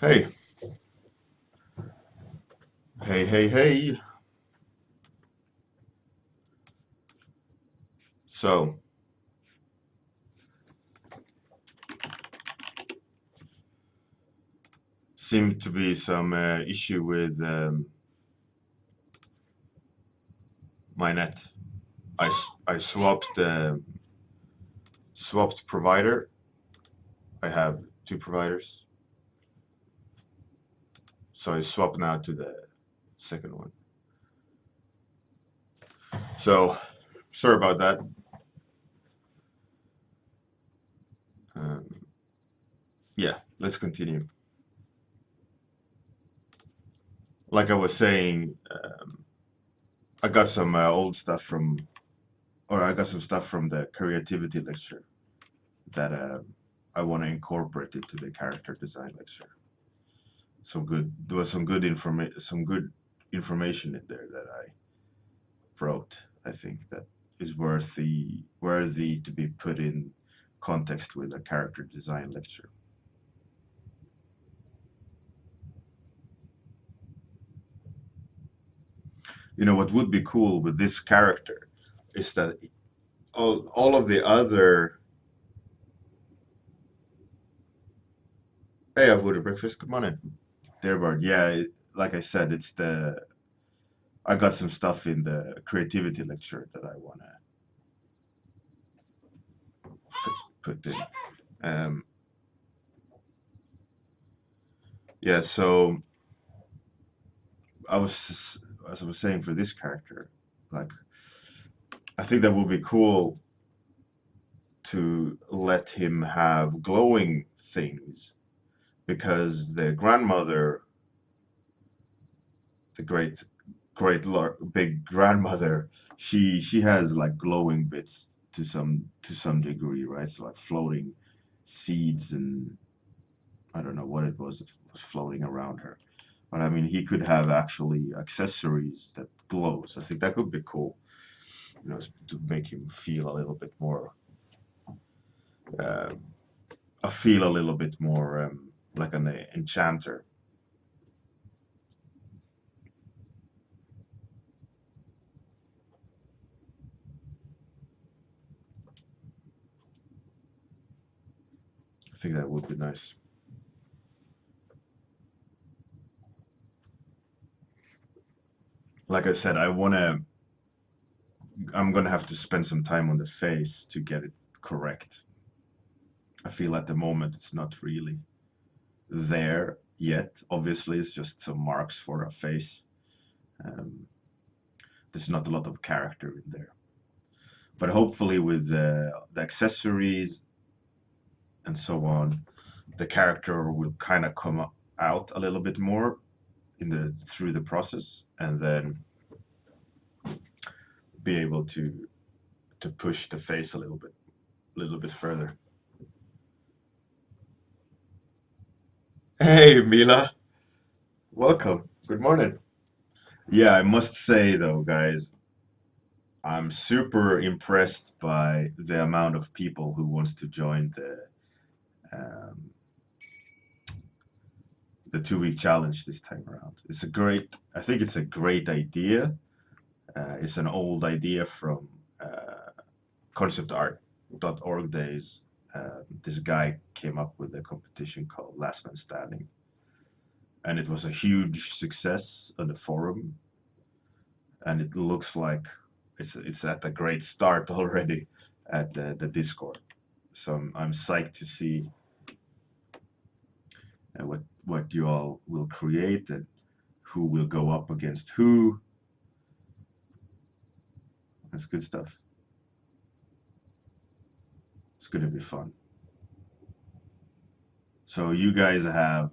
Hey, hey. So, seemed to be some issue with my net. I swapped provider. I have two providers, so I swap now to the second one. So, sorry about that. Um, yeah, let's continue. Like I was saying, I got some old stuff I got some stuff from the creativity lecture that I want to incorporate into the character design lecture. There was some good information in there that I wrote. I think that is worthy to be put in context with a character design lecture. You know what would be cool with this character is that all of the other. Hey, I've ordered breakfast. Come on in. There, Bart. Yeah, like I said, I got some stuff in the creativity lecture that I wanna put in. Um, yeah, so as I was saying for this character, like I think that would be cool to let him have glowing things because the grandmother, the big grandmother, she has like glowing bits to some degree, right? So like floating seeds and I don't know what it was that was floating around her. But I mean, he could have actually accessories that glows. I think that could be cool, to make him feel a little bit more, uh, feel a little bit more like an enchanter. I think that would be nice. Like I said, I'm gonna have to spend some time on the face to get it correct. I feel at the moment it's not really there yet. Obviously, it's just some marks for a face. Um, there's not a lot of character in there. But hopefully, with the accessories and so on, the character will kind of come out a little bit more through the process, and then be able to push the face a little bit further. Hey, Mila, welcome. Good morning. Yeah, I must say though, guys, I'm super impressed by the amount of people who wants to join um, the 2 week challenge this time around. I think it's a great idea. It's an old idea from conceptart.org days. This guy came up with a competition called Last Man Standing, and it was a huge success on the forum. And it looks like it's at a great start already at the Discord. So I'm psyched to see what you all will create and who will go up against who. That's good stuff. It's gonna be fun. So you guys have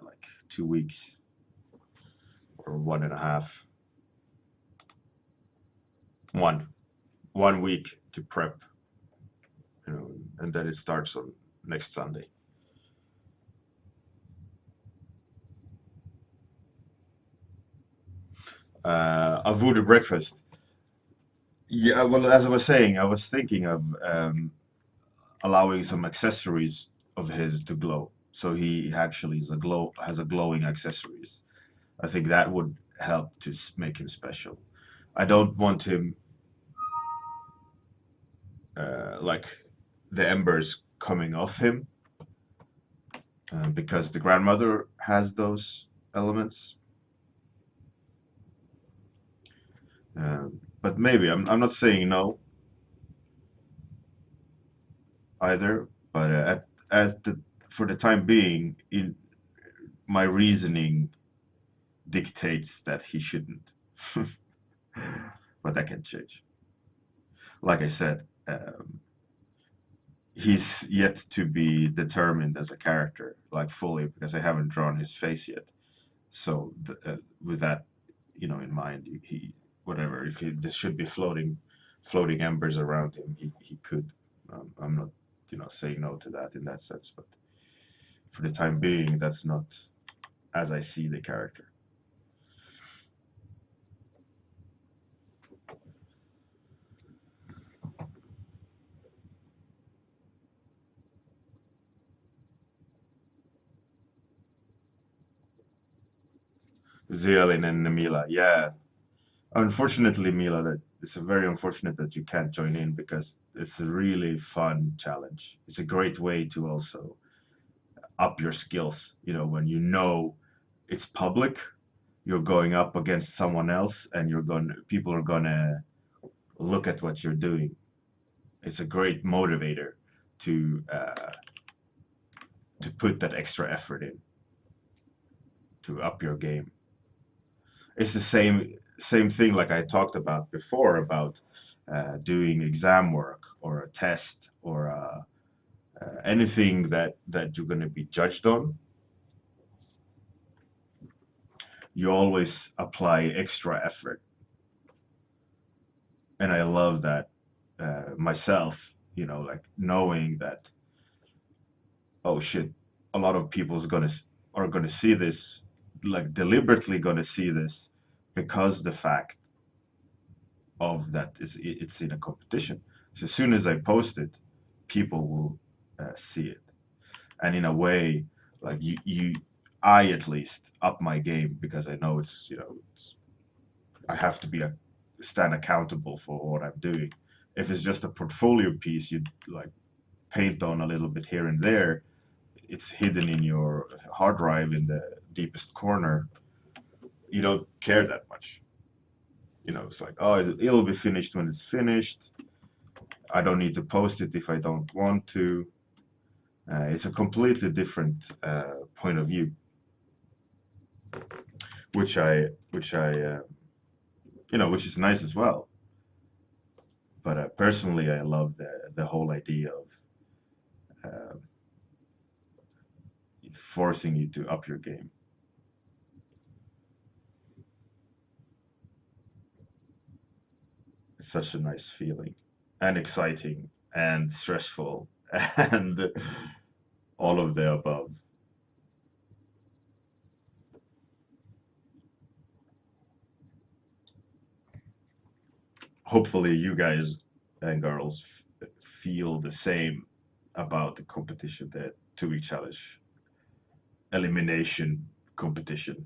like 2 weeks or 1.5, one week to prep, and then it starts on next Sunday. A voodoo breakfast. Yeah, well, as I was saying, I was thinking of allowing some accessories of his to glow. so he actually has a glowing accessories. I think that would help to make him special. I don't want him like the embers coming off him, because the grandmother has those elements. But maybe I'm not saying no either. But as the for the time being, my reasoning dictates that he shouldn't. But that can change. Like I said, he's yet to be determined as a character, like fully, because I haven't drawn his face yet. So with that, in mind, he whatever. If there should be floating embers around him, he could. I'm not, saying no to that in that sense. But for the time being, that's not as I see the character. Zealin and Mila, yeah. Unfortunately, Mila, it's very unfortunate that you can't join in, because it's a really fun challenge. It's a great way to also up your skills. When it's public, you're going up against someone else, and people are gonna look at what you're doing. It's a great motivator to put that extra effort in to up your game. It's the same thing like I talked about before about doing exam work or a test or anything that you're going to be judged on. You always apply extra effort, and I love that myself. Like knowing that, oh shit, a lot of people's are gonna see this, like deliberately gonna see this, because the fact of that it's in a competition. So as soon as I post it, people will see it, and in a way, like I at least up my game, because I know I have to stand accountable for what I'm doing. If it's just a portfolio piece, you like paint on a little bit here and there, it's hidden in your hard drive in the deepest corner. You don't care that much. It's like, oh, it'll be finished when it's finished. I don't need to post it if I don't want to. It's a completely different point of view, which which is nice as well. But personally, I love the whole idea of uh, forcing you to up your game. It's such a nice feeling, and exciting, and stressful, and all of the above. Hopefully, you guys and girls feel the same about the competition, the 2-week challenge elimination competition.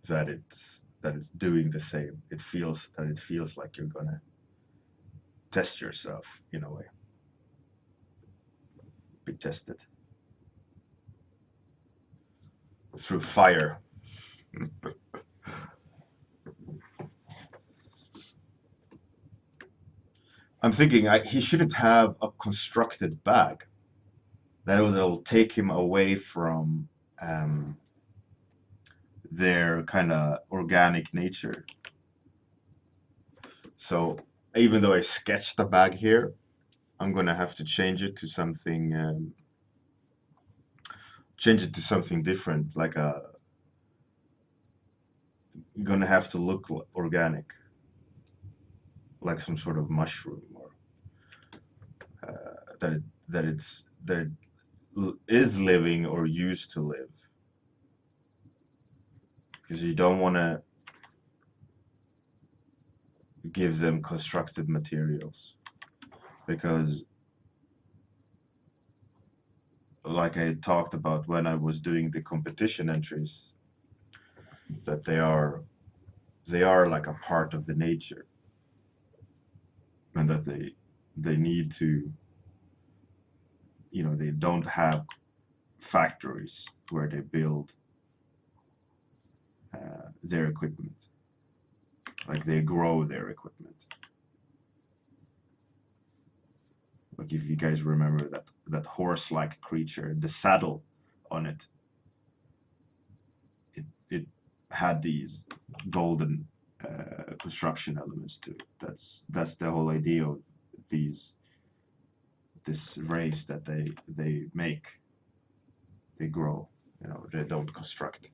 That it's doing the same. It feels like you're gonna test yourself in a way, be tested through fire. I'm thinking he shouldn't have a constructed bag. That'll take him away from their kind of organic nature. So even though I sketched the bag here, I'm gonna have to change it to something. Change it to something different, like gonna have to look organic, like some sort of mushroom, or that is living or used to live, because you don't want to give them constructed materials, because like I talked about when I was doing the competition entries, that they are like a part of the nature, and that they need to, you know, they don't have factories where they build their equipment, like they grow their equipment. Like if you guys remember that horse-like creature, the saddle on it, it had these golden construction elements to it. That's the whole idea of this race, that they make, they grow, you know, they don't construct.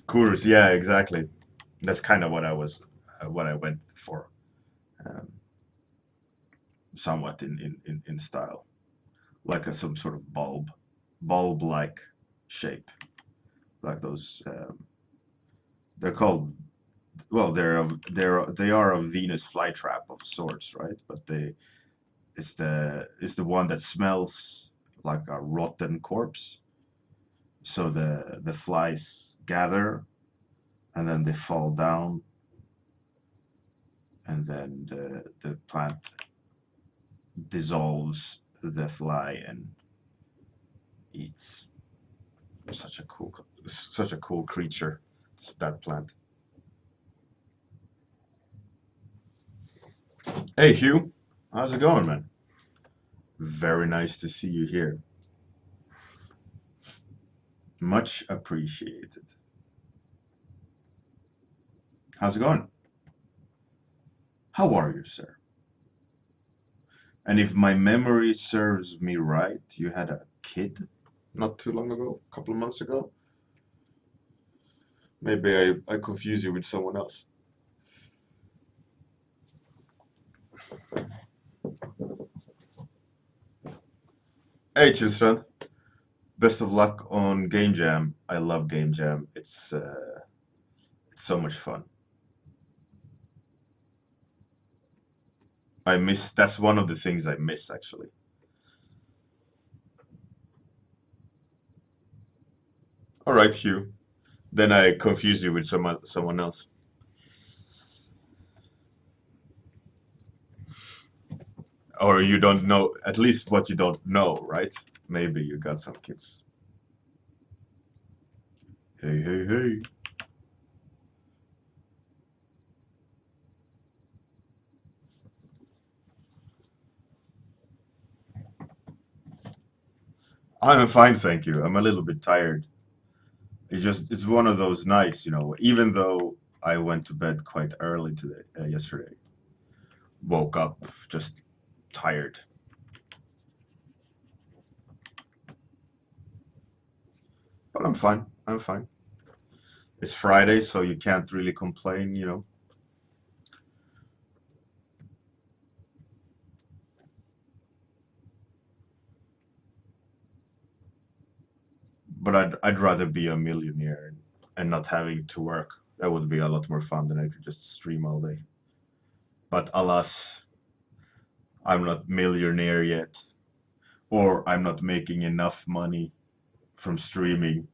Course, yeah, exactly. That's kind of what I went for, um, somewhat in style, like some sort of bulb-like shape, like those. They're called, well, they are a Venus flytrap of sorts, right? But it's the one that smells like a rotten corpse. So the flies gather, and then they fall down, and then the plant dissolves the fly and eats. Such a cool creature, that plant. Hey Hugh, how's it going, man? Very nice to see you here. Much appreciated. How's it going? How are you, sir? And if my memory serves me right, you had a kid not too long ago, a couple of months ago. Maybe I confuse you with someone else. Hey, Chilstrand. Best of luck on Game Jam. I love Game Jam. It's so much fun. That's one of the things I miss, actually. All right, Hugh. Then I confuse you with someone else. Or you don't know, at least what you don't know, right? Maybe you got some kids. Hey, hey, hey. I'm fine, thank you. I'm a little bit tired. It's one of those nights, you know, even though I went to bed quite early today, yesterday, woke up just tired. But I'm fine. I'm fine. It's Friday, so you can't really complain, you know. But I'd rather be a millionaire and not having to work. That would be a lot more fun than I could just stream all day. But alas, I'm not millionaire yet, or I'm not making enough money from streaming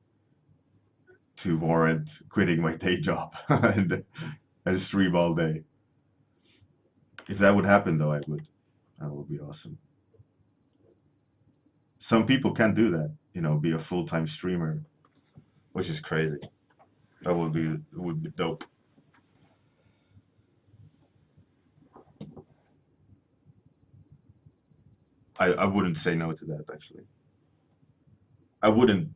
to warrant quitting my day job and stream all day. If that would happen, though, I would. That would be awesome. Some people can't do that, you know, be a full-time streamer, which is crazy. That would be dope. I wouldn't say no to that, actually. I wouldn't,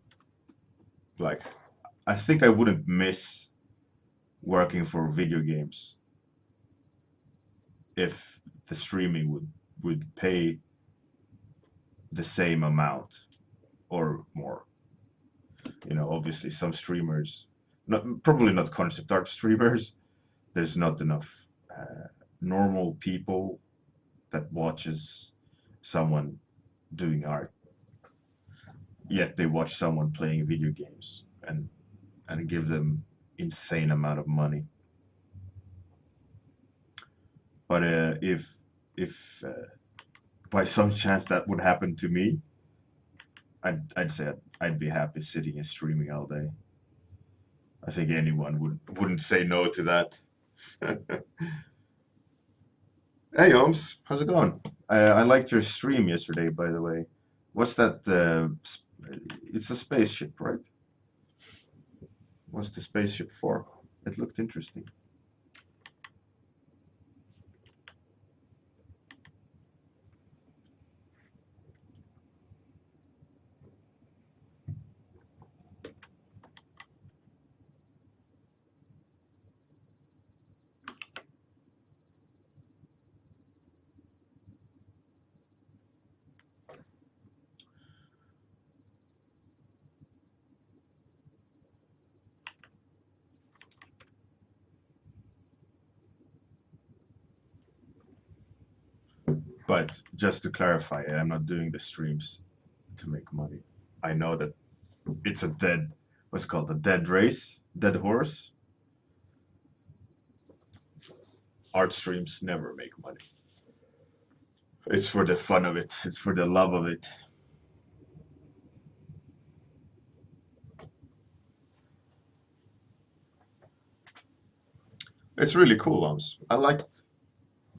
like, I think I wouldn't miss working for video games if the streaming would pay the same amount or more. You know, obviously some streamers, probably not concept art streamers. There's not enough normal people that watches someone doing art. Yet they watch someone playing video games and give them insane amount of money. But if by some chance that would happen to me, I'd say I'd be happy sitting and streaming all day. I think anyone wouldn't say no to that. Hey, Ohms, how's it going? I liked your stream yesterday, by the way. What's that? It's a spaceship, right? What's the spaceship for? It looked interesting. But just to clarify, I'm not doing the streams to make money. I know that it's a dead, what's it called, a dead race, dead horse. Art streams never make money. It's for the fun of it. It's for the love of it. It's really cool, Oms. I like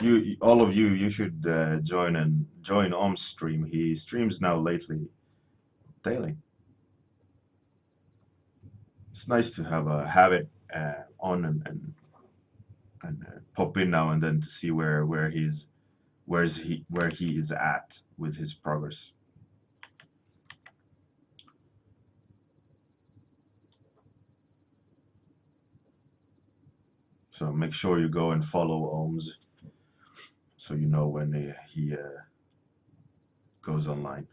you. All of you. You should join Om's stream. He streams now lately daily. It's nice to have it on and pop in now and then to see where he is at with his progress. So make sure you go and follow Ohms, so you know when he goes online.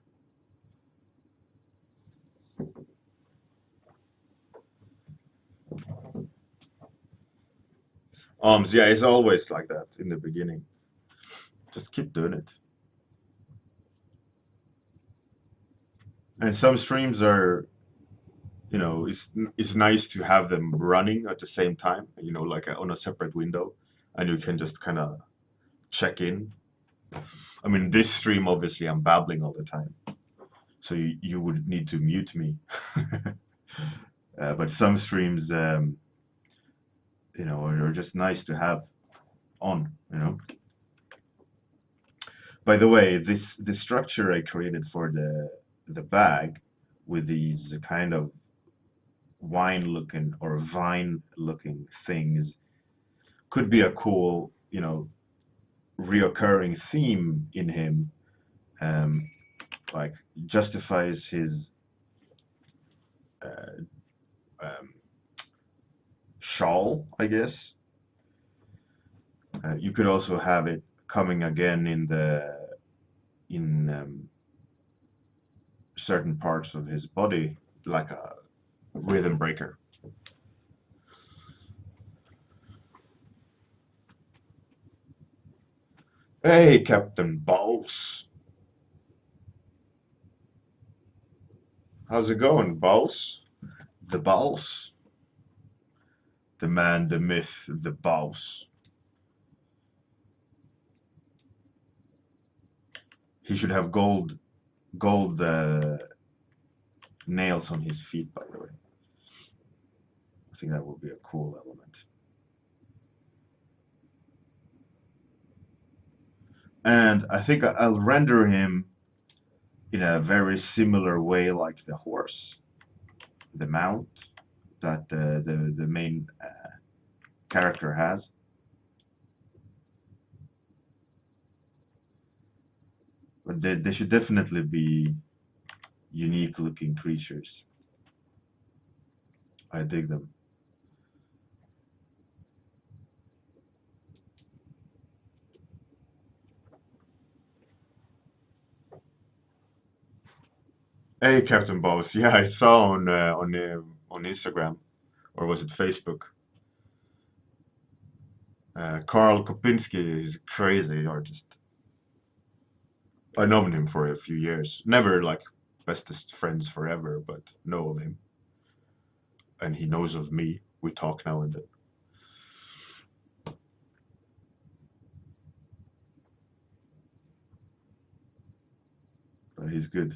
Ohms, yeah, it's always like that in the beginning. Just keep doing it. And some streams are, it's nice to have them running at the same time, like on a separate window, and you can just kind of check in. I mean, this stream, obviously, I'm babbling all the time, so you would need to mute me. But some streams, are just nice to have on, By the way, this structure I created for the bag with these kind of wine-looking or vine-looking things could be a cool, reoccurring theme in him, like justifies his shawl, I guess. You could also have it coming again in certain parts of his body, like a rhythm breaker. Hey, Captain Balls. How's it going, Balls? The Balls? The man, the myth, the Balls. He should have gold nails on his feet, by the way. I think that would be a cool element. And I think I'll render him in a very similar way like the horse, the mount that the main character has. But they should definitely be unique looking creatures. I dig them. Hey, Captain Boss. Yeah, I saw on Instagram, or was it Facebook? Karl Kopinski is a crazy artist. I've known him for a few years. Never like bestest friends forever, but know of him. And he knows of me. We talk now and then. but he's good.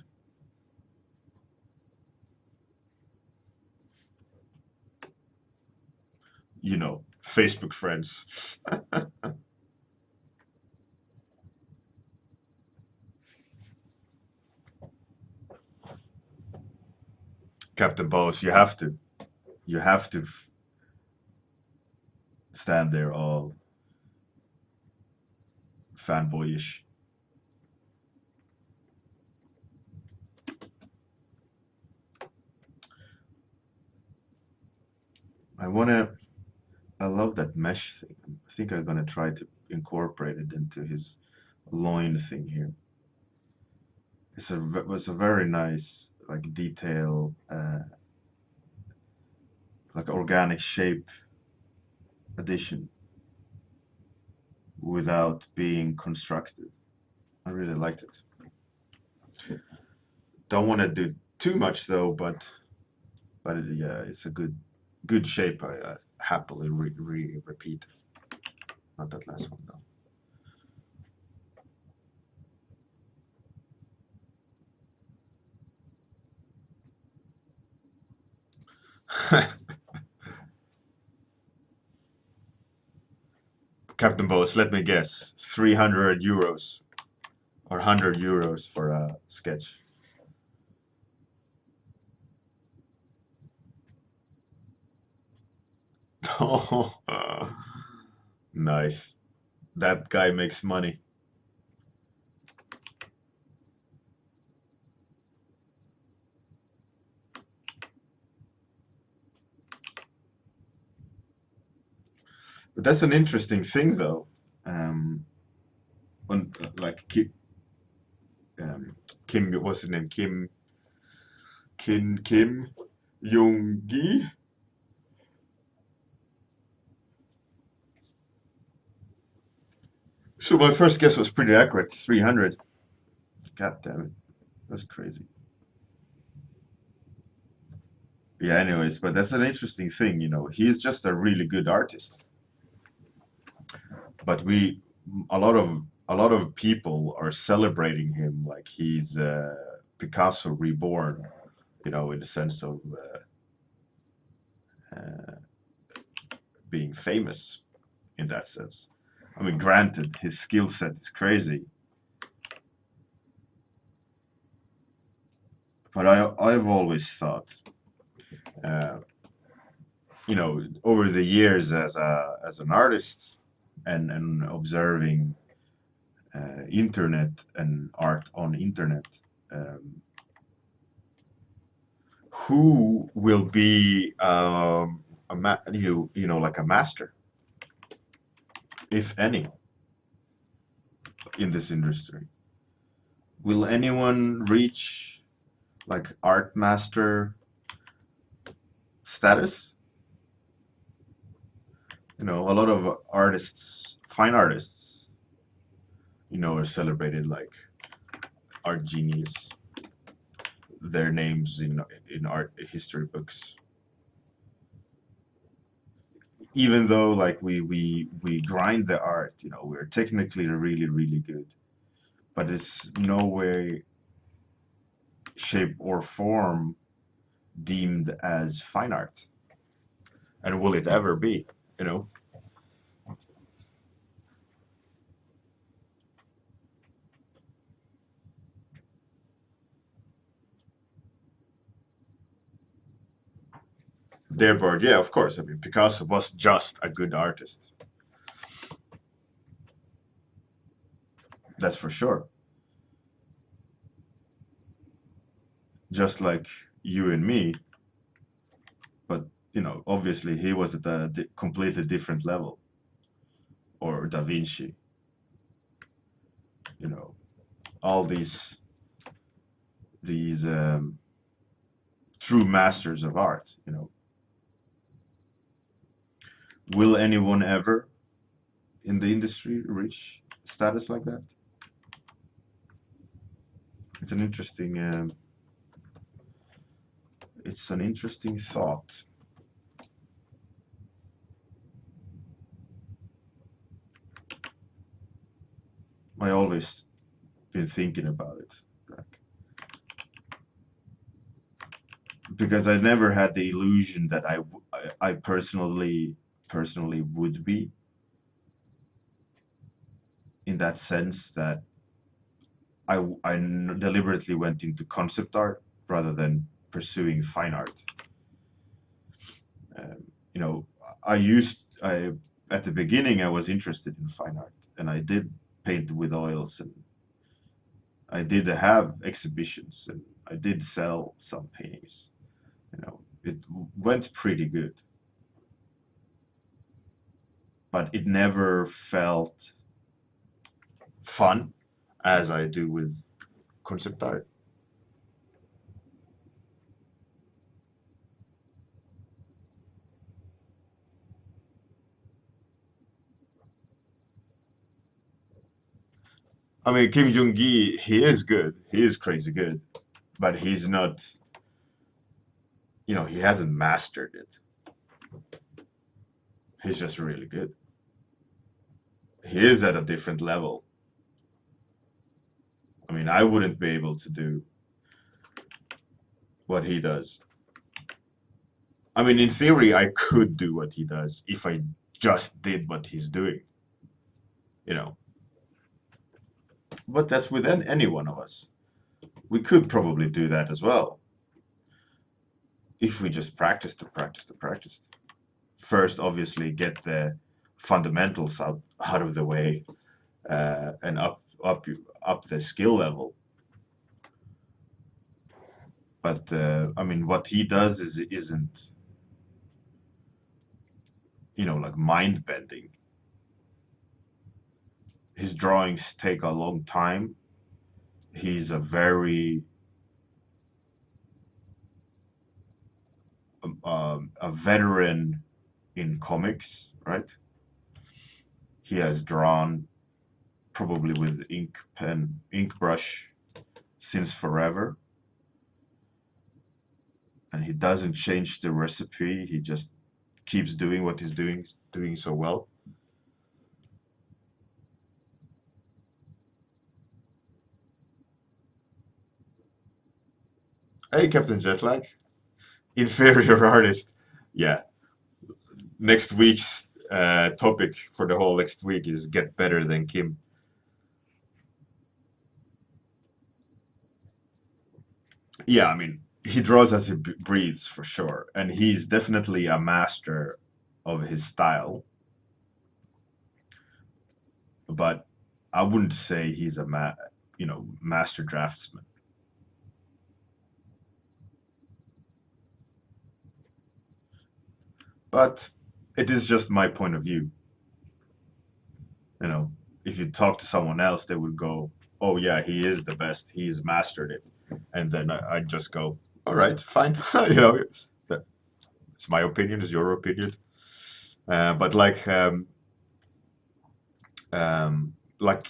You know, Facebook friends. Captain Boss, you have to stand there all fanboyish. I love that mesh thing. I think I'm gonna try to incorporate it into his loin thing here. It was a very nice, like, detail, like organic shape addition without being constructed. I really liked it. Don't want to do too much though, but yeah, it's a good shape. I happily repeat. Not that last one though. Captain Boss, let me guess, 300 euros or 100 euros for a sketch. Oh, nice. That guy makes money. But that's an interesting thing, though. On like Kim, what's his name? Kim Jung-gi. So my first guess was pretty accurate, 300. God damn it, that's crazy. Yeah, anyways, but that's an interesting thing, you know. He's just a really good artist. But a lot of people are celebrating him like he's Picasso reborn, you know, in the sense of uh, being famous in that sense. I mean, granted, his skill set is crazy, but I've always thought, uh, you know, over the years as an artist and observing internet and art on internet, um, who will be you know, like a master, if any, in this industry? Will anyone reach like art master status? You know, a lot of artists, fine artists, you know, are celebrated like art genius. Their names in art history books. Even though like we grind the art, you know, we're technically really good, but it's no way, shape, or form deemed as fine art. And will it ever be? You know, therefore, yeah, of course. I mean, Picasso was just a good artist. That's for sure. Just like you and me, but you know, obviously he was at a completely different level. Or Da Vinci, you know, all these true masters of art. You know, will anyone ever in the industry reach status like that? It's an interesting. It's an interesting thought. I always been thinking about it. Like, because I never had the illusion that I personally would be, in that sense that I deliberately went into concept art rather than pursuing fine art. You know, at the beginning I was interested in fine art, and I did paint with oils, and I did have exhibitions, and I did sell some paintings. You know, it went pretty good, but it never felt fun as I do with concept art. I mean, Kim Jung-gi, he is good. He is crazy good, but he's not, you know, he hasn't mastered it. He's just really good. He is at a different level. I mean, I wouldn't be able to do what he does. I mean, in theory, I could do what he does if I just did what he's doing, you know. But that's within any one of us. We could probably do that as well if we just practiced. First, obviously, get the fundamentals out of the way, and up the skill level. But I mean, what he does isn't, you know, like mind bending. His drawings take a long time. He's a veteran in comics, right? He has drawn probably with ink brush since forever, and he doesn't change the recipe. He just keeps doing what he's doing so well. Hey, Captain Jetlag, inferior artist. Yeah, next week's topic for the whole next week is get better than Kim. Yeah, I mean, he draws as he breathes for sure, and he's definitely a master of his style. But I wouldn't say he's a master draftsman. But it is just my point of view. You know, if you talk to someone else, they would go, "Oh yeah, he is the best. He's mastered it," and then I'd just go, "All right, fine." You know, it's my opinion. It's your opinion. But like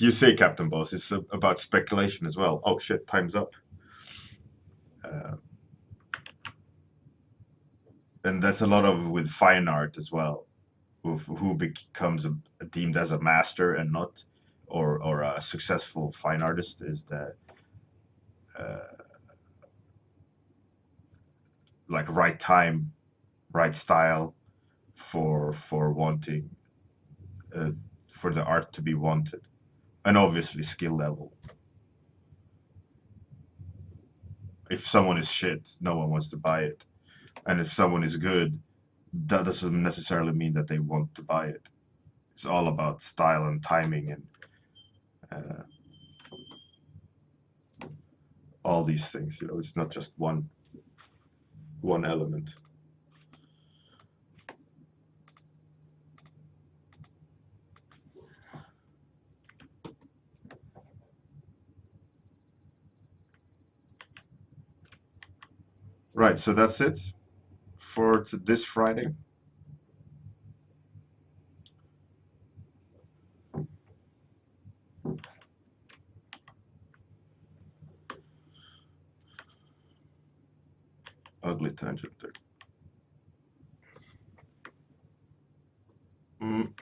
you say, Captain Boss, it's about speculation as well. Oh shit, time's up. Uh, and that's a lot of with fine art as well, who becomes deemed as a master and not, or a successful fine artist, is that like right time, right style for wanting, uh, for the art to be wanted, and obviously skill level. If someone is shit, no one wants to buy it, and if someone is good, that doesn't necessarily mean that they want to buy it. It's all about style and timing and uh, all these things. You know, it's not just one element. Right. So that's it for this Friday. Ugly tangent there. Mm.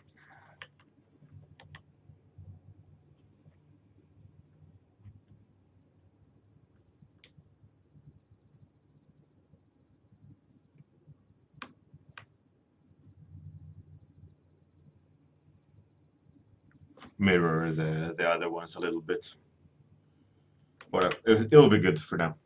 mirror the other ones a little bit. But it'll be good for now.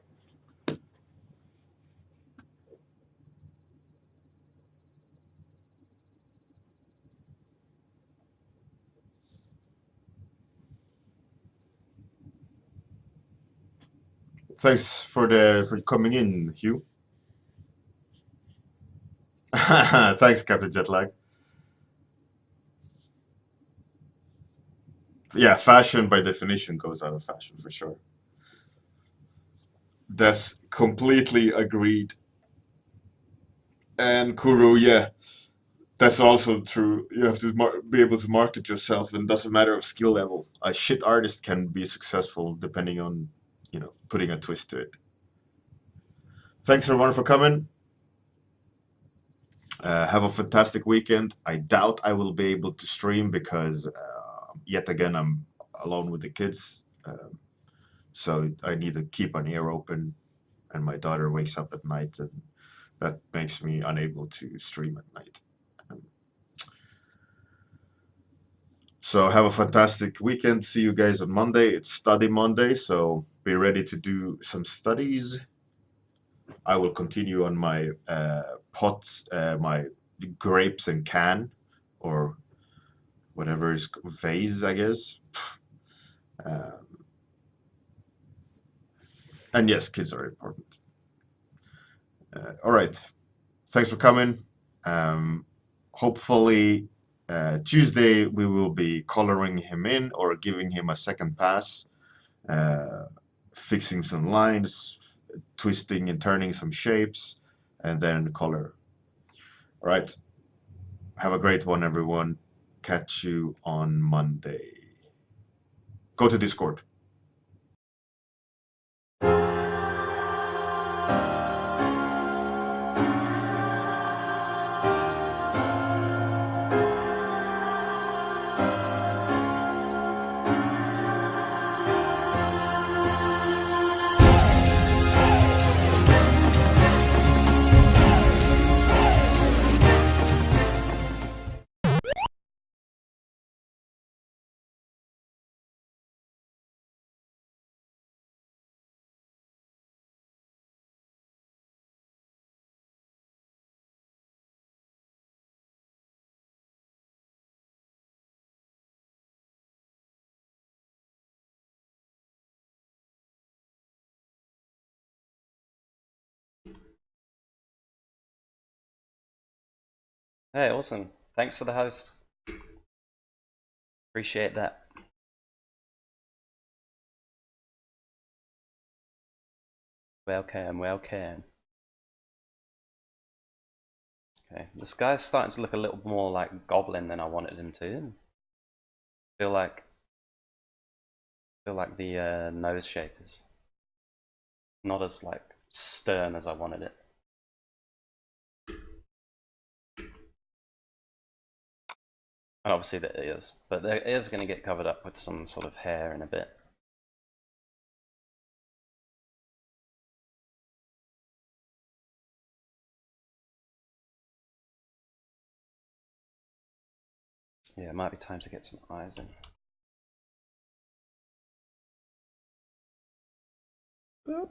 Thanks for coming in, Hugh. Thanks, Captain Jetlag. Yeah, fashion by definition goes out of fashion for sure. That's completely agreed. And Kuru, yeah, that's also true. You have to be able to market yourself, and it doesn't matter of skill level. A shit artist can be successful depending on, you know, putting a twist to it. Thanks everyone for coming. Have a fantastic weekend. I doubt I will be able to stream because yet again I'm alone with the kids, so I need to keep an ear open, and my daughter wakes up at night, and that makes me unable to stream at night. So have a fantastic weekend. See you guys on Monday. It's study Monday, so be ready to do some studies. I will continue on my pots, my grapes and can, or whatever is vase, I guess. And yes, kids are important. All right. Thanks for coming. Hopefully, Tuesday we will be coloring him in or giving him a second pass, fixing some lines, twisting and turning some shapes, and then color. All right. Have a great one, everyone. Catch you on Monday. Go to Discord. Hey, awesome. Thanks for the host. Appreciate that. Welcome, welcome. Okay, this guy's starting to look a little more like Goblin than I wanted him to. Feel like the nose shape is not as like stern as I wanted it. And obviously the ears, but the ears are going to get covered up with some sort of hair in a bit. Yeah, it might be time to get some eyes in. Boop.